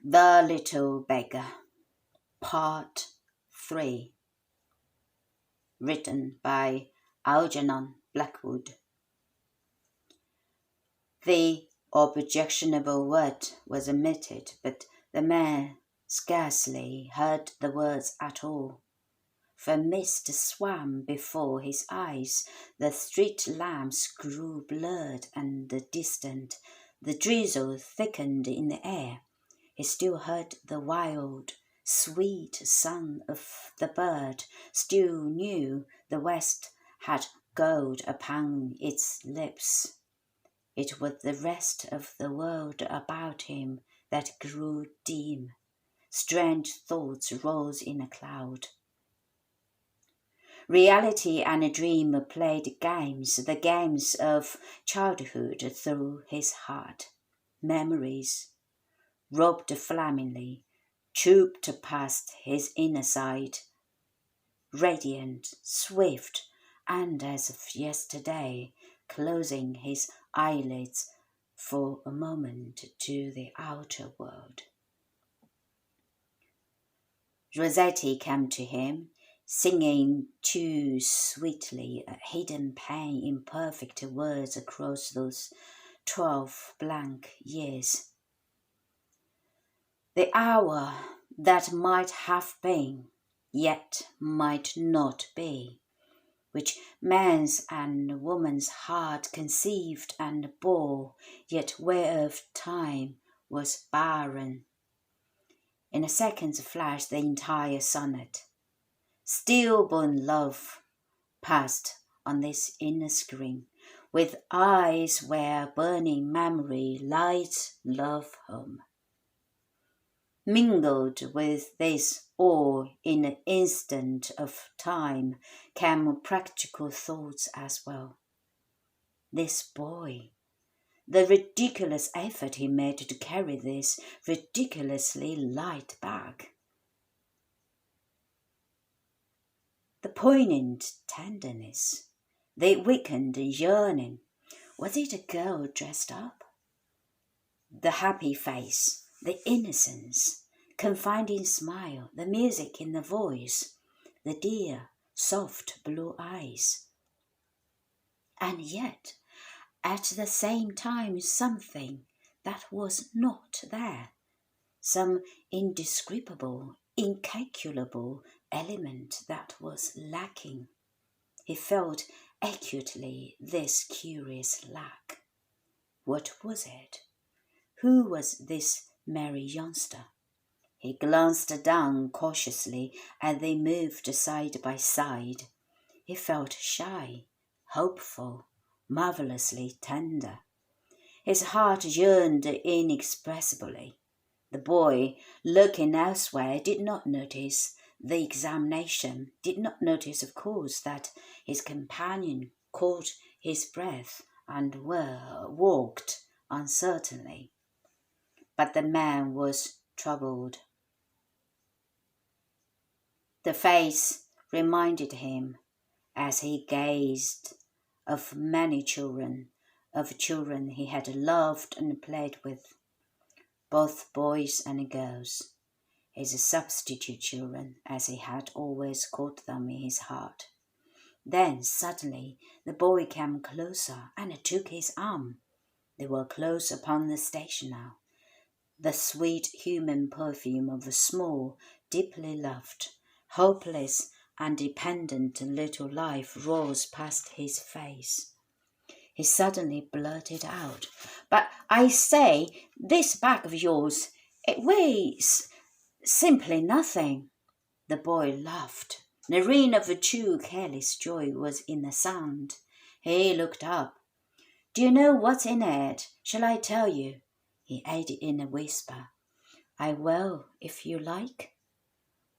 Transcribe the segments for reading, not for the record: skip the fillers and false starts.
The Little Beggar, Part 3, written by Algernon Blackwood. The objectionable word was omitted, but the man scarcely heard the words at all. For mist swam before his eyes, the street lamps grew blurred and distant, the drizzle thickened in the air. He still heard the wild, sweet song of the bird, still knew the west had gold upon its lips. It was the rest of the world about him that grew dim. Strange thoughts rose in a cloud. Reality and a dream played games, the games of childhood through his heart. Memories, robbed flamingly, trooped past his inner side, radiant, swift, and as of yesterday, closing his eyelids for a moment to the outer world. Rossetti came to him, singing too sweetly a hidden pain in perfect words across those 12 blank years. The hour that might have been, yet might not be, which man's and woman's heart conceived and bore, yet whereof time was barren. In a second's flash the entire sonnet, Stillborn Love, passed on this inner screen, with eyes where burning memory lights love home. Mingled with this all in an instant of time came practical thoughts as well. This boy, the ridiculous effort he made to carry this ridiculously light bag. The poignant tenderness, the weakened yearning. Was it a girl dressed up? The happy face, the innocence, confiding smile, the music in the voice, the dear, soft blue eyes. And yet, at the same time, something that was not there, some indescribable, incalculable element that was lacking. He felt acutely this curious lack. What was it? Who was this merry youngster? He glanced down cautiously as they moved side by side. He felt shy, hopeful, marvellously tender. His heart yearned inexpressibly. The boy, looking elsewhere, did not notice the examination, did not notice, of course, that his companion caught his breath and walked uncertainly. But the man was troubled. The face reminded him, as he gazed, of many children, of children he had loved and played with, both boys and girls, his substitute children, as he had always called them in his heart. Then suddenly the boy came closer and took his arm. They were close upon the station now. The sweet human perfume of a small, deeply loved, hopeless and dependent little life rose past his face. He suddenly blurted out, "But I say, this bag of yours, it weighs simply nothing." The boy laughed. The ring of true careless joy was in the sound. He looked up. "Do you know what's in it? Shall I tell you?" he added in a whisper. "I will, if you like."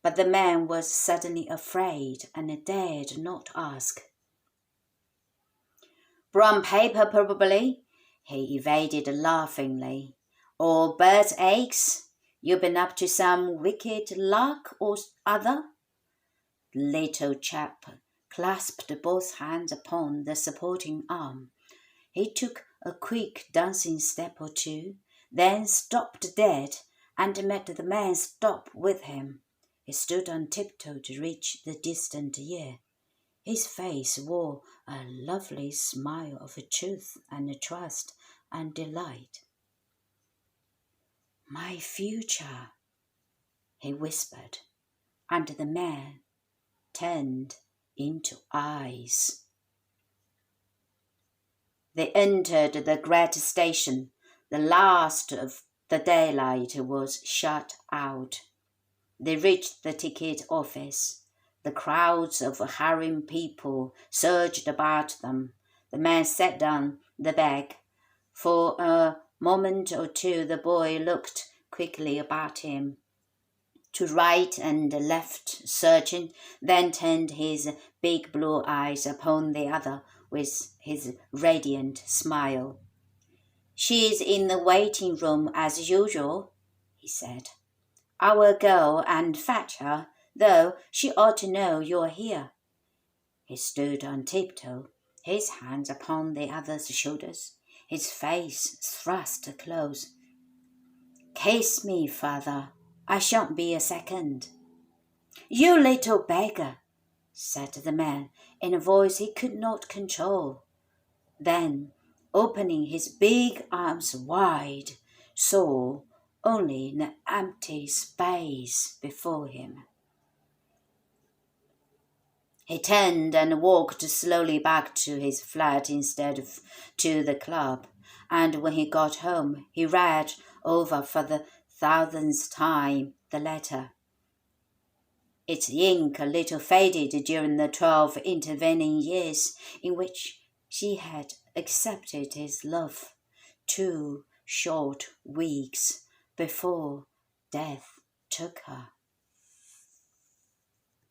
But the man was suddenly afraid and dared not ask. "Brown paper, probably," he evaded laughingly. "Or birds' eggs? You've been up to some wicked lark or other?" The little chap clasped both hands upon the supporting arm. He took a quick dancing step or two, then stopped dead and made the man stop with him. He stood on tiptoe to reach the distant ear. His face wore a lovely smile of truth and trust and delight. "My future," he whispered, and the man turned into eyes. They entered the great station. The last of the daylight was shut out. They reached the ticket office. The crowds of hurrying people surged about them. The man sat down the bag. For a moment or two the boy looked quickly about him, to right and left, searching, then turned his big blue eyes upon the other with his radiant smile. "She's in the waiting room as usual," he said. "I will go and fetch her, though she ought to know you're here." He stood on tiptoe, his hands upon the other's shoulders, his face thrust close. "Kiss me, father. I shan't be a second." "You little beggar," said the man in a voice he could not control. Then, opening his big arms wide, saw only an empty space before him. He turned and walked slowly back to his flat instead of to the club, and when he got home he read over for the 1000th time the letter. Its ink a little faded during the 12 intervening years in which she had accepted his love, 2 short weeks before death took her.